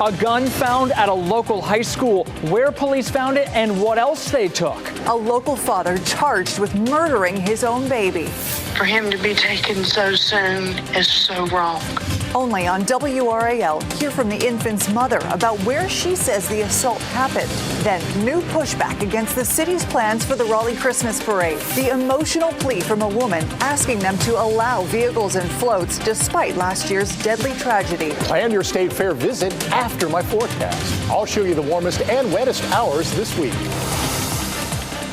A gun found at a local high school, where police found it and what else they took. A local father charged with murdering his own baby. For him to be taken so soon is so wrong. Only on WRAL, hear from the infant's mother about where she says the assault happened. Then new pushback against the city's plans for the Raleigh Christmas parade. The emotional plea from a woman asking them to allow vehicles and floats despite last year's deadly tragedy. Plan your state fair visit after my forecast. I'll show you the warmest and wettest hours this week.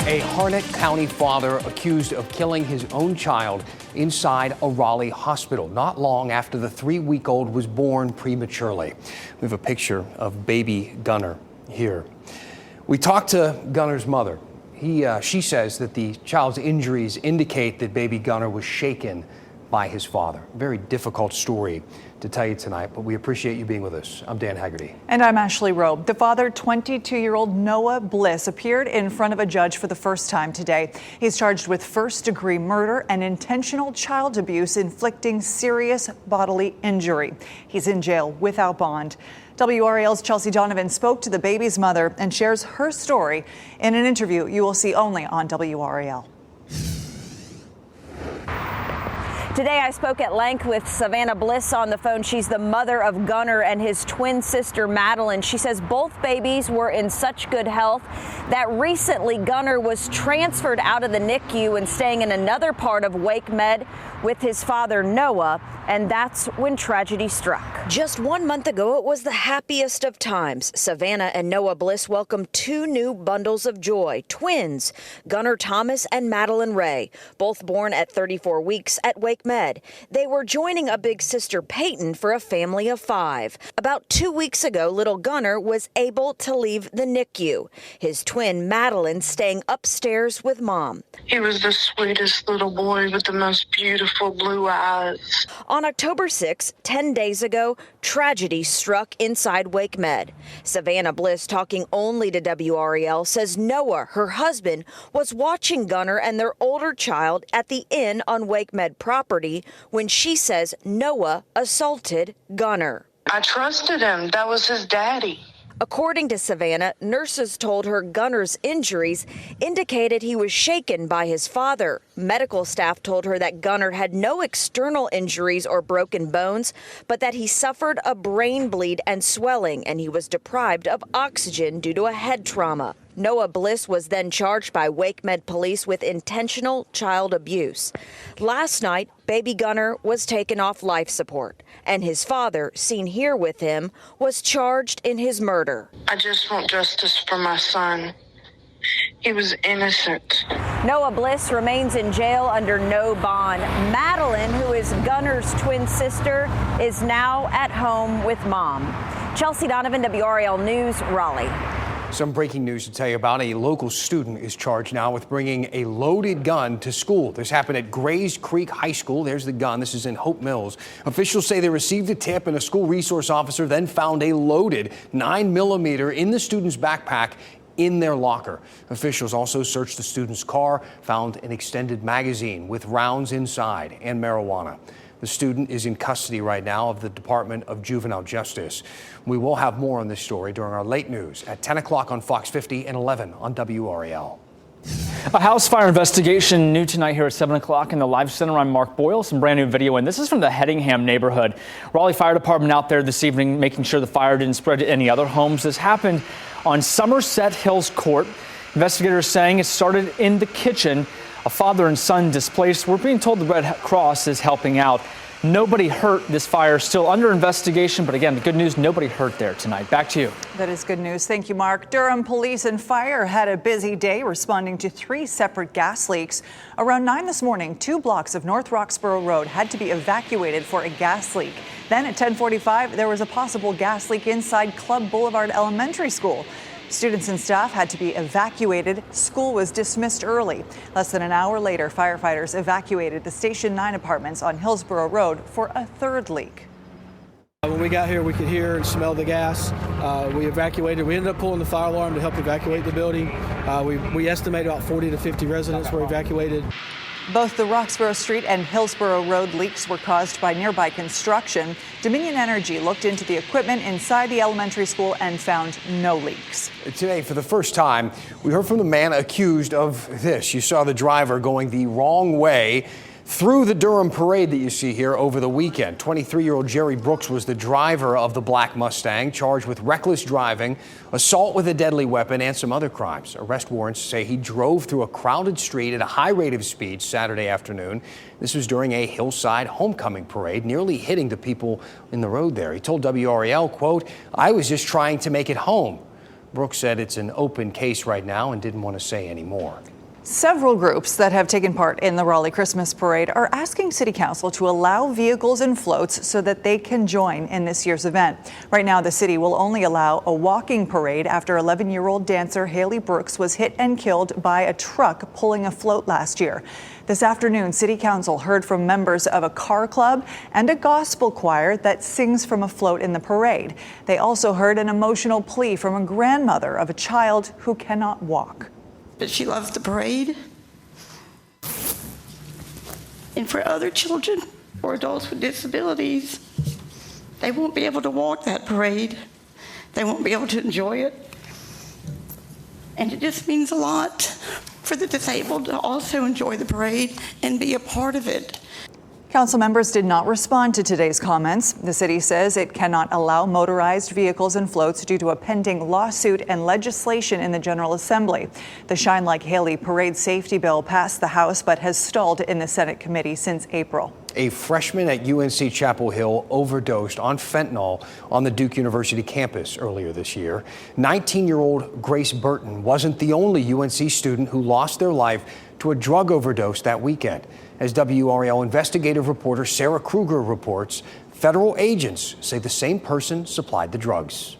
A Harnett County father accused of killing his own child inside a Raleigh hospital not long after the 3-week-old was born prematurely. We have a picture of baby Gunner here. We talked to Gunner's mother. She says that the child's injuries indicate that baby Gunner was shaken by his father. Very difficult story to tell you tonight, but we appreciate you being with us. I'm Dan Haggerty. And I'm Ashley Rowe. The father, 22-year-old Noah Bliss, appeared in front of a judge for the first time today. He's charged with first-degree murder and intentional child abuse inflicting serious bodily injury. He's in jail without bond. WRAL's Chelsea Donovan spoke to the baby's mother and shares her story in an interview you will see only on WRAL. Today, I spoke at length with Savannah Bliss on the phone. She's the mother of Gunner and his twin sister, Madeline. She says both babies were in such good health that recently Gunner was transferred out of the NICU and staying in another part of Wake Med with his father, Noah, and that's when tragedy struck. Just 1 month ago, it was the happiest of times. Savannah and Noah Bliss welcomed 2 new bundles of joy, twins, Gunner Thomas and Madeline Ray, both born at 34 weeks at Wake Med. They were joining a big sister, Peyton, for a family of 5. About 2 weeks ago, little Gunner was able to leave the NICU. His twin, Madeline, staying upstairs with mom. He was the sweetest little boy with the most beautiful blue eyes. On October 6, 10 days ago, tragedy struck inside Wake Med. Savannah Bliss, talking only to WRAL, says Noah, her husband, was watching Gunner and their older child at the inn on Wake Med property when she says Noah assaulted Gunner. I trusted him. That was his daddy. According to Savannah, nurses told her Gunner's injuries indicated he was shaken by his father. Medical staff told her that Gunner had no external injuries or broken bones, but that he suffered a brain bleed and swelling, and he was deprived of oxygen due to a head trauma. Noah Bliss was then charged by Wake Med police with intentional child abuse. Last night, baby Gunner was taken off life support, and his father, seen here with him, was charged in his murder. I just want justice for my son. He was innocent. Noah Bliss remains in jail under no bond. Madeline, who is Gunner's twin sister, is now at home with mom. Chelsea Donovan, WRAL News, Raleigh. Some breaking news to tell you about. A local student is charged now with bringing a loaded gun to school. This happened at Grays Creek High School. There's the gun. This is in Hope Mills. Officials say they received a tip and a school resource officer then found a loaded 9mm in the student's backpack in their locker. Officials also searched the student's car, found an extended magazine with rounds inside and marijuana. The student is in custody right now of the Department of Juvenile Justice. We will have more on this story during our late news at 10 o'clock on Fox 50 and 11 on WRAL. A house fire investigation new tonight here at 7 o'clock in the Live Center. I'm Mark Boyle. Some brand new video, and this is from the Headingham neighborhood. Raleigh Fire Department out there this evening making sure the fire didn't spread to any other homes. This happened on Somerset Hills Court. Investigators saying it started in the kitchen. A father and son displaced. We're being told the Red Cross is helping out. Nobody hurt. This fire is still under investigation, but again, the good news, nobody hurt there tonight. Back to you. That is good news. Thank you, Mark. Durham police and fire had a busy day responding to 3 separate gas leaks. Around 9 this morning, 2 blocks of North Roxborough Road had to be evacuated for a gas leak. Then at 10:45, there was a possible gas leak inside Club Boulevard Elementary School. Students and staff had to be evacuated. School was dismissed early. Less than an hour later, firefighters evacuated the Station 9 apartments on Hillsborough Road for a 3rd leak. When we got here, we could hear and smell the gas. We evacuated. We ended up pulling the fire alarm to help evacuate the building. We estimate about 40 to 50 residents were evacuated. Both the Roxborough Street and Hillsborough Road leaks were caused by nearby construction. Dominion Energy looked into the equipment inside the elementary school and found no leaks. Today, for the first time, we heard from the man accused of this. You saw the driver going the wrong way through the Durham parade that you see here over the weekend. 23-year-old Jerry Brooks was the driver of the black Mustang, charged with reckless driving, assault with a deadly weapon, and some other crimes. Arrest warrants say he drove through a crowded street at a high rate of speed Saturday afternoon. This was during a hillside homecoming parade, nearly hitting the people in the road there. He told WRAL, quote, "I was just trying to make it home." Brooks said it's an open case right now and didn't want to say any more. Several groups that have taken part in the Raleigh Christmas Parade are asking City Council to allow vehicles and floats so that they can join in this year's event. Right now, the city will only allow a walking parade after 11-year-old dancer Haley Brooks was hit and killed by a truck pulling a float last year. This afternoon, City Council heard from members of a car club and a gospel choir that sings from a float in the parade. They also heard an emotional plea from a grandmother of a child who cannot walk. But she loves the parade. And for other children or adults with disabilities, they won't be able to walk that parade. They won't be able to enjoy it. And it just means a lot for the disabled to also enjoy the parade and be a part of it. Council members did not respond to today's comments. The city says it cannot allow motorized vehicles and floats due to a pending lawsuit and legislation in the General Assembly. The Shine Like Haley parade safety bill passed the House but has stalled in the Senate committee since April. A freshman at UNC Chapel Hill overdosed on fentanyl on the Duke University campus earlier this year. 19-year-old Grace Burton wasn't the only UNC student who lost their life to a drug overdose that weekend. As WRAL investigative reporter Sarah Kruger reports, federal agents say the same person supplied the drugs.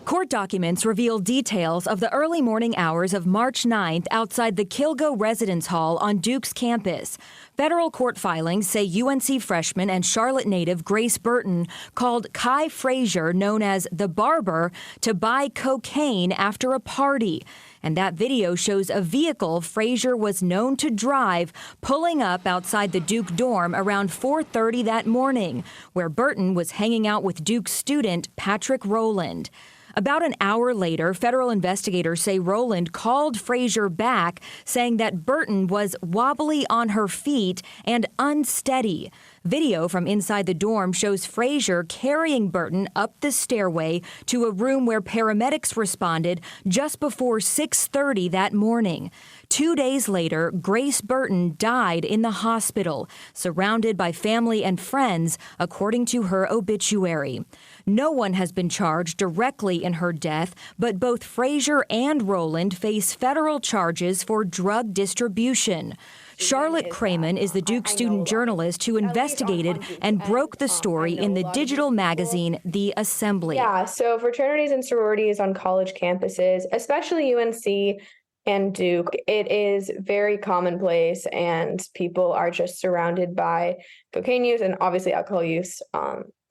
Court documents reveal details of the early morning hours of March 9th outside the Kilgo Residence Hall on Duke's campus. Federal court filings say UNC freshman and Charlotte native Grace Burton called Kai Frazier, known as the Barber, to buy cocaine after a party. And that video shows a vehicle Frazier was known to drive pulling up outside the Duke dorm around 4:30 that morning, where Burton was hanging out with Duke student Patrick Rowland. About an hour later, federal investigators say Rowland called Frazier back, saying that Burton was wobbly on her feet and unsteady. Video from inside the dorm shows Frazier carrying Burton up the stairway to a room where paramedics responded just before 6:30 that morning. 2 days later, Grace Burton died in the hospital, surrounded by family and friends, according to her obituary. No one has been charged directly in her death, but both Frazier and Rowland face federal charges for drug distribution. Charlotte Craman is the Duke student journalist who investigated and broke the story in the digital magazine The Assembly. Yeah, so fraternities and sororities on college campuses, especially UNC and Duke, it is very commonplace, and people are just surrounded by cocaine use and obviously alcohol use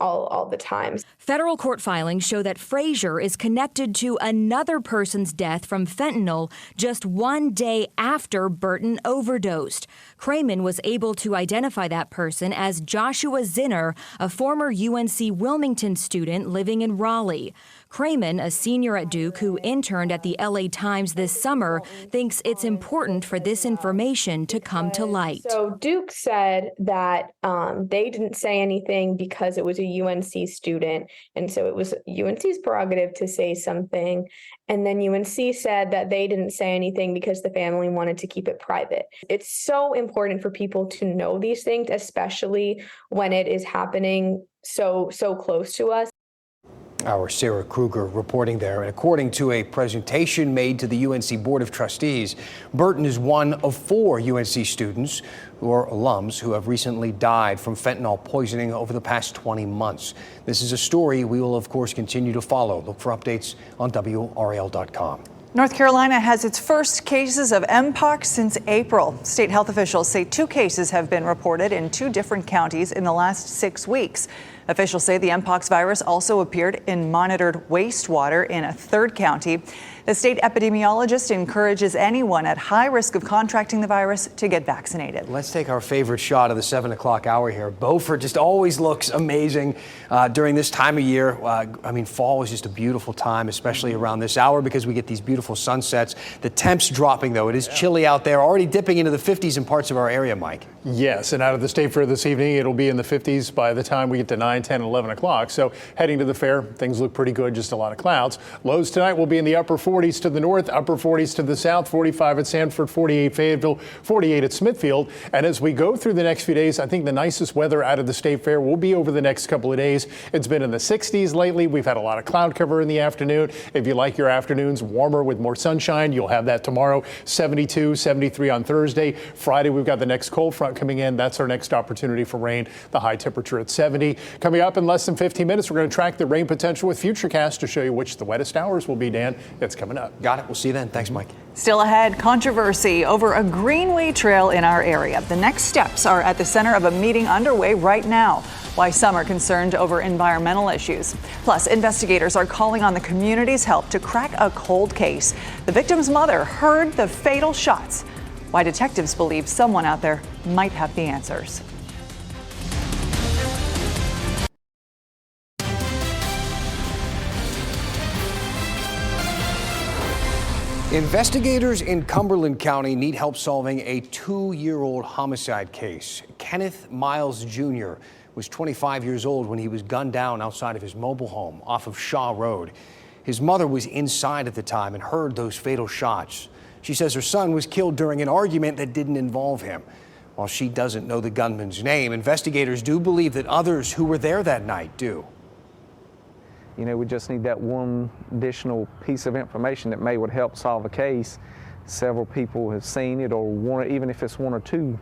all the time. Federal court filings show that Frazier is connected to another person's death from fentanyl just 1 day after Burton overdosed. Craman was able to identify that person as Joshua Zinner, a former UNC Wilmington student living in Raleigh. Craman, a senior at Duke who interned at the LA Times this summer, thinks it's important for this information to come to light. So Duke said that they didn't say anything because it was a UNC student, and so it was UNC's prerogative to say something. And then UNC said that they didn't say anything because the family wanted to keep it private. It's so important for people to know these things, especially when it is happening so close to us. Our Sarah Kruger reporting there. And according to a presentation made to the UNC Board of Trustees, Burton is one of 4 UNC students or alums who have recently died from fentanyl poisoning over the past 20 months. This is a story we will, of course, continue to follow. Look for updates on WRAL.com. North Carolina has its first cases of Mpox since April. State health officials say 2 cases have been reported in 2 different counties in the last 6 weeks. Officials say the Mpox virus also appeared in monitored wastewater in a 3rd county. The state epidemiologist encourages anyone at high risk of contracting the virus to get vaccinated. Let's take our favorite shot of the 7 o'clock hour here. Beaufort just always looks amazing during this time of year. I mean, fall is just a beautiful time, especially around this hour because we get these beautiful sunsets. The temps dropping, though. It is chilly out there, already dipping into the 50s in parts of our area, Mike. Yes, and out of the state fair this evening, it'll be in the 50s by the time we get to 9, 10, 11 o'clock. So heading to the fair, things look pretty good, just a lot of clouds. Lows tonight will be in the upper 40s to the north, upper 40s to the south, 45 at Sanford, 48 Fayetteville, 48 at Smithfield. And as we go through the next few days, I think the nicest weather out of the state fair will be over the next couple of days. It's been in the 60s lately. We've had a lot of cloud cover in the afternoon. If you like your afternoons warmer with more sunshine, you'll have that tomorrow. 72, 73 on Thursday. Friday, we've got the next cold front coming in. That's our next opportunity for rain. The high temperature at 70. Coming up in less than 15 minutes, we're going to track the rain potential with Futurecast to show you which the wettest hours will be, Dan. It's coming up. Got it. We'll see you then. Thanks, Mike. Still ahead, controversy over a greenway trail in our area. The next steps are at the center of a meeting underway right now. Why some are concerned over environmental issues. Plus, investigators are calling on the community's help to crack a cold case. The victim's mother heard the fatal shots. Why detectives believe someone out there might have the answers. Investigators in Cumberland County need help solving a 2-year-old homicide case. Kenneth Miles Jr. was 25 years old when he was gunned down outside of his mobile home off of Shaw Road. His mother was inside at the time and heard those fatal shots. She says her son was killed during an argument that didn't involve him. While she doesn't know the gunman's name, investigators do believe that others who were there that night do. You know, we just need that one additional piece of information that would help solve a case. Several people have seen it, or even if it's one or two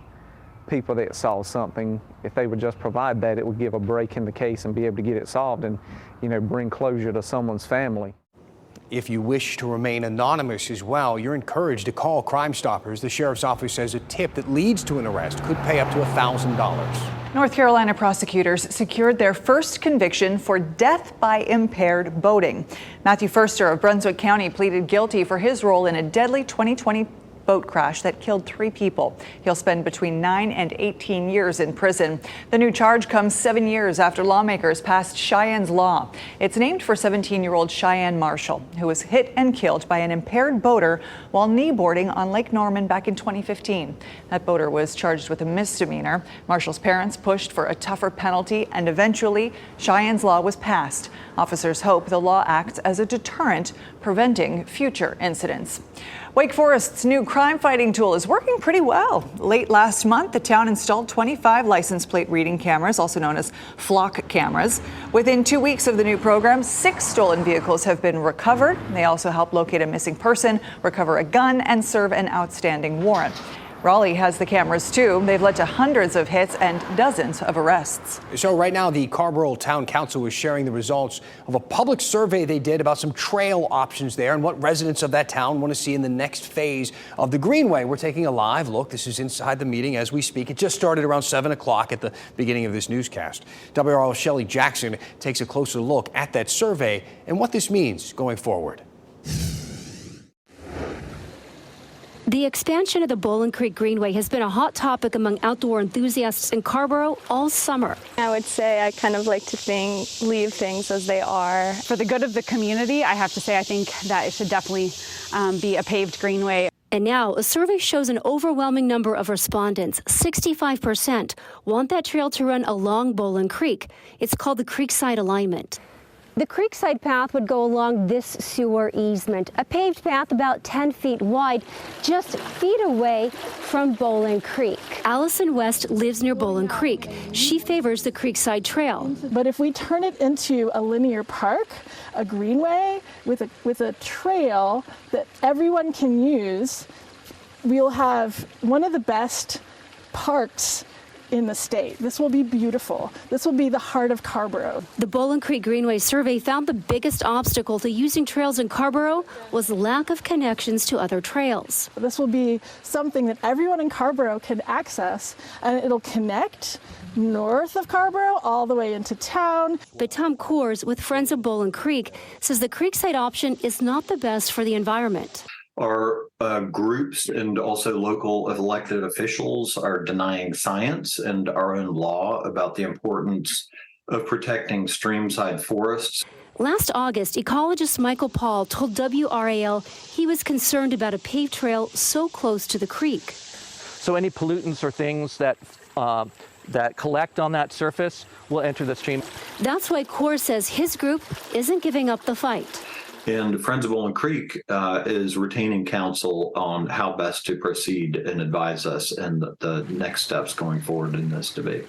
people that saw something, if they would just provide that, it would give a break in the case and be able to get it solved and, you know, bring closure to someone's family. If you wish to remain anonymous as well, you're encouraged to call Crime Stoppers. The sheriff's office says a tip that leads to an arrest could pay up to $1,000. North Carolina prosecutors secured their first conviction for death by impaired boating. Matthew Furster of Brunswick County pleaded guilty for his role in a deadly 2020 boat crash that killed 3 people. He'll spend between 9 and 18 years in prison. The new charge comes 7 years after lawmakers passed Cheyenne's Law. It's named for 17-year-old Cheyenne Marshall, who was hit and killed by an impaired boater while kneeboarding on Lake Norman back in 2015. That boater was charged with a misdemeanor. Marshall's parents pushed for a tougher penalty, and eventually Cheyenne's Law was passed. Officers hope the law acts as a deterrent, preventing future incidents. Wake Forest's new crime-fighting tool is working pretty well. Late last month, the town installed 25 license plate reading cameras, also known as flock cameras. Within 2 weeks of the new program, 6 stolen vehicles have been recovered. They also help locate a missing person, recover a gun, and serve an outstanding warrant. Raleigh has the cameras too. They've led to hundreds of hits and dozens of arrests. So right now, the Carrboro Town Council is sharing the results of a public survey they did about some trail options there and what residents of that town want to see in the next phase of the Greenway. We're taking a live look. This is inside the meeting as we speak. It just started around 7 o'clock at the beginning of this newscast. WRAL Shelley Jackson takes a closer look at that survey and what this means going forward. The expansion of the Bowling Creek Greenway has been a hot topic among outdoor enthusiasts in Carrboro all summer. I would say I kind of like to leave things as they are. For the good of the community, I have to say I think that it should definitely be a paved greenway. And now a survey shows an overwhelming number of respondents, 65%, want that trail to run along Bowling Creek. It's called the Creekside Alignment. The Creekside path would go along this sewer easement, a paved path about 10 feet wide, just feet away from Bowling Creek. Allison West lives near Bowling Creek. She favors the Creekside Trail. But if we turn it into a linear park, a greenway with a trail that everyone can use, we'll have one of the best parks in the state. This will be beautiful. This will be the heart of Carrboro. The Bowling Creek Greenway survey found the biggest obstacle to using trails in Carrboro was lack of connections to other trails. This will be something that everyone in Carrboro can access, and it'll connect north of Carrboro all the way into town. But Tom Coors with Friends of Bowling Creek says the creekside option is not the best for the environment. Our groups and also local elected officials are denying science and our own law about the importance of protecting streamside forests. Last August, ecologist Michael Paul told WRAL he was concerned about a paved trail so close to the creek. So any pollutants or things that collect on that surface will enter the stream. That's why Coors says his group isn't giving up the fight. And Friends of Bowling Creek is retaining counsel on how best to proceed and advise us and the next steps going forward in this debate.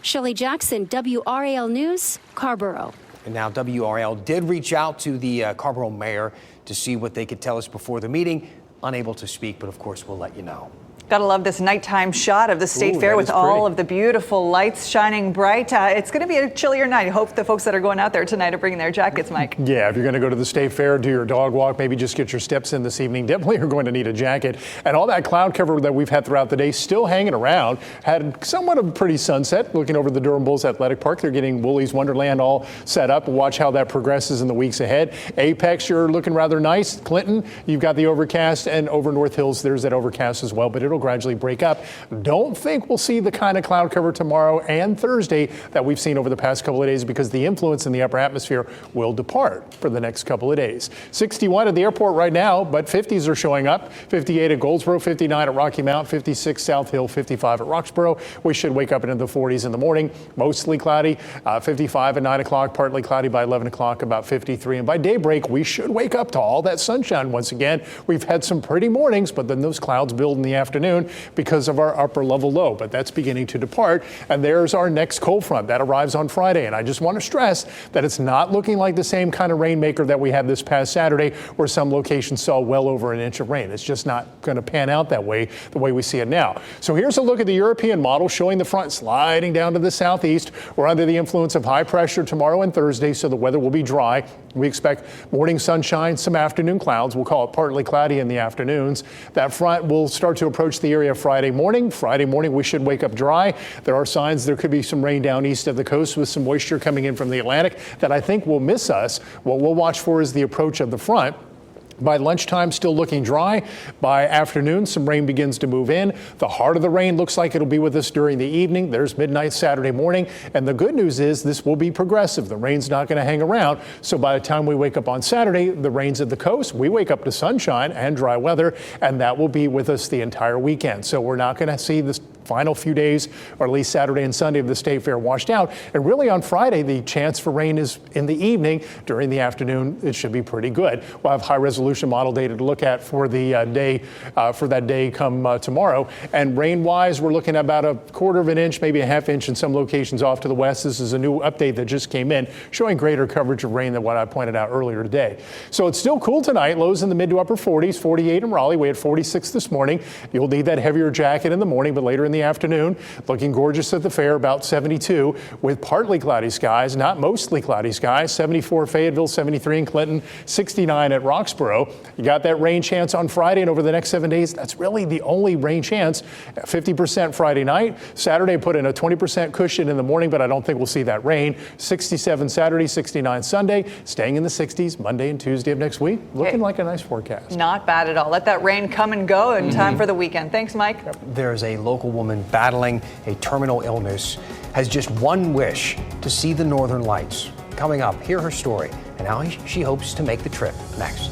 Shelley Jackson, WRAL News, Carrboro. And now WRAL did reach out to the Carrboro mayor to see what they could tell us before the meeting. Unable to speak, but of course we'll let you know. Gotta love this nighttime shot of the State Fair with all of the beautiful lights shining bright. It's going to be a chillier night. I hope the folks that are going out there tonight are bringing their jackets, Mike. Yeah, if you're going to go to the State Fair, do your dog walk, maybe just get your steps in this evening, definitely are going to need a jacket. And all that cloud cover that we've had throughout the day still hanging around. Had somewhat of a pretty sunset. Looking over the Durham Bulls Athletic Park, they're getting Woolies Wonderland all set up. Watch how that progresses in the weeks ahead. Apex, you're looking rather nice. Clinton, you've got the overcast, and over North Hills, there's that overcast as well, but it'll gradually break up. Don't think we'll see the kind of cloud cover tomorrow and Thursday that we've seen over the past couple of days because the influence in the upper atmosphere will depart for the next couple of days. 61 at the airport right now, but 50s are showing up. 58 at Goldsboro, 59 at Rocky Mount, 56 South Hill, 55 at Roxboro. We should wake up into the 40s in the morning. Mostly cloudy, 55 at 9 o'clock, partly cloudy by 11 o'clock, about 53. And by daybreak, we should wake up to all that sunshine once again. We've had some pretty mornings, but then those clouds build in the afternoon because of our upper level low, but that's beginning to depart. And there's our next cold front that arrives on Friday. And I just want to stress that it's not looking like the same kind of rainmaker that we had this past Saturday, where some locations saw well over an inch of rain. It's just not going to pan out that way, the way we see it now. So here's a look at the European model showing the front sliding down to the southeast. We're under the influence of high pressure tomorrow and Thursday, so the weather will be dry. We expect morning sunshine, some afternoon clouds. We'll call it partly cloudy in the afternoons. That front will start to approach the area Friday morning. Friday morning, we should wake up dry. There are signs there could be some rain down east of the coast with some moisture coming in from the Atlantic that I think will miss us. What we'll watch for is the approach of the front. By lunchtime, still looking dry. By afternoon, some rain begins to move in. The heart of the rain looks like it'll be with us during the evening. There's midnight Saturday morning. And the good news is this will be progressive. The rain's not going to hang around. So by the time we wake up on Saturday, the rain's at the coast. We wake up to sunshine and dry weather, and that will be with us the entire weekend. So we're not going to see this final few days, or at least Saturday and Sunday of the State Fair, washed out. And really on Friday, the chance for rain is in the evening. During the afternoon, it should be pretty good. We'll have high resolution model data to look at for the day come tomorrow. And rain-wise, we're looking at about a quarter of an inch, maybe a half inch in some locations off to the west. This is a new update that just came in, showing greater coverage of rain than what I pointed out earlier today. So it's still cool tonight. Lows in the mid to upper 40s, 48 in Raleigh. We had 46 this morning. You'll need that heavier jacket in the morning, but later in the afternoon, looking gorgeous at the fair, about 72 with partly cloudy skies, not mostly cloudy skies. 74 Fayetteville, 73 in Clinton, 69 at Roxboro. You got that rain chance on Friday, and over the next 7 days, that's really the only rain chance. 50% Friday night. Saturday put in a 20% cushion in the morning, but I don't think we'll see that rain. 67 Saturday, 69 Sunday, staying in the 60s Monday and Tuesday of next week. Looking like a nice forecast. Not bad at all. Let that rain come and go in time for the weekend. Thanks, Mike. There's a local woman battling a terminal illness, has just one wish: to see the Northern Lights. Coming up, hear her story and how she hopes to make the trip next.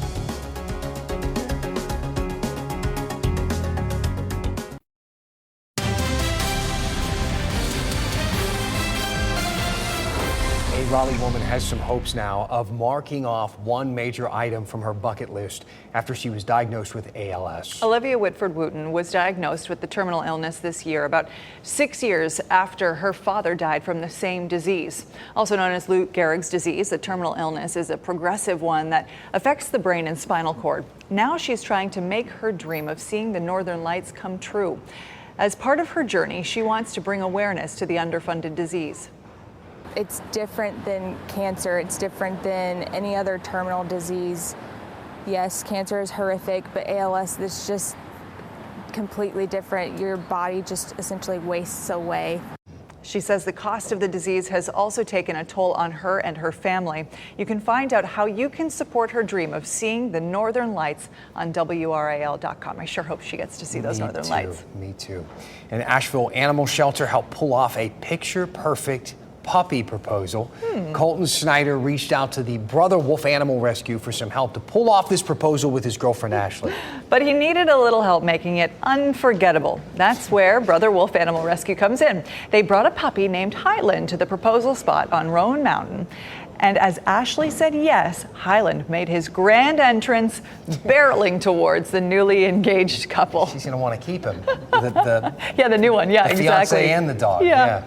A Raleigh woman has some hopes now of marking off one major item from her bucket list after she was diagnosed with ALS. Olivia Whitford-Wooten was diagnosed with the terminal illness this year, about 6 years after her father died from the same disease. Also known as Lou Gehrig's disease, the terminal illness is a progressive one that affects the brain and spinal cord. Now she's trying to make her dream of seeing the Northern Lights come true. As part of her journey, she wants to bring awareness to the underfunded disease. It's different than cancer. It's different than any other terminal disease. Yes, cancer is horrific, but ALS is just completely different. Your body just essentially wastes away. She says the cost of the disease has also taken a toll on her and her family. You can find out how you can support her dream of seeing the Northern Lights on WRAL.com. I sure hope she gets to see those Northern Lights. Me too. An Asheville animal shelter helped pull off a picture-perfect puppy proposal. Colton Snyder reached out to the Brother Wolf Animal Rescue for some help to pull off this proposal with his girlfriend Ashley. But he needed a little help making it unforgettable. That's where Brother Wolf Animal Rescue comes in. They brought a puppy named Highland to the proposal spot on Rowan Mountain. And as Ashley said yes, Highland made his grand entrance, barreling towards the newly engaged couple. She's going to want to keep him. Yeah, the new one. Yeah, the exactly. fiance and the dog. Yeah.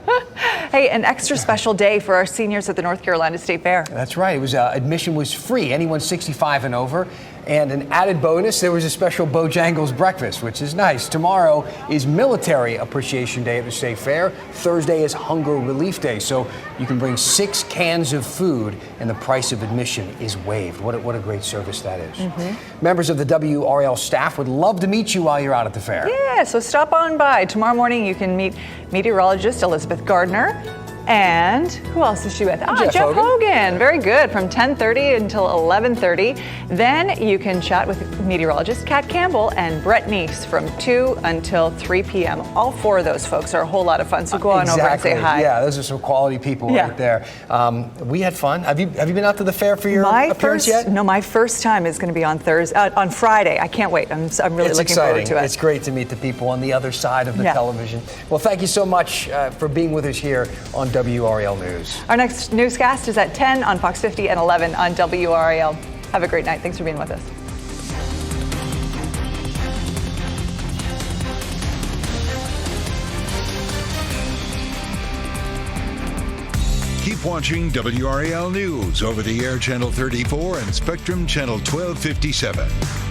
Hey, an extra special day for our seniors at the North Carolina State Fair. That's right. It was admission was free. Anyone 65 and over. And an added bonus, there was a special Bojangles breakfast, which is nice. Tomorrow is Military Appreciation Day at the State Fair. Thursday is Hunger Relief Day. So you can bring 6 cans of food and the price of admission is waived. What a great service that is. Members of the WRAL staff would love to meet you while you're out at the fair. Yeah, so stop on by. Tomorrow morning you can meet meteorologist Elizabeth Gardner. And who else is she with? Jeff Hogan. Very good. From 10:30 until 11:30. Then you can chat with meteorologist Kat Campbell and Brett Neese from 2 until 3 p.m. All 4 of those folks are a whole lot of fun. So go on over and say hi. Yeah, those are some quality people right there. We had fun. Have you been out to the fair for your appearance yet? No, my first time is going to be on on Friday. I can't wait. I'm really looking forward to it. It's great to meet the people on the other side of the television. Well, thank you so much for being with us here on WRAL News. Our next newscast is at 10 on Fox 50 and 11 on WRAL. Have a great night. Thanks for being with us. Keep watching WRAL News over the air channel 34 and Spectrum channel 1257.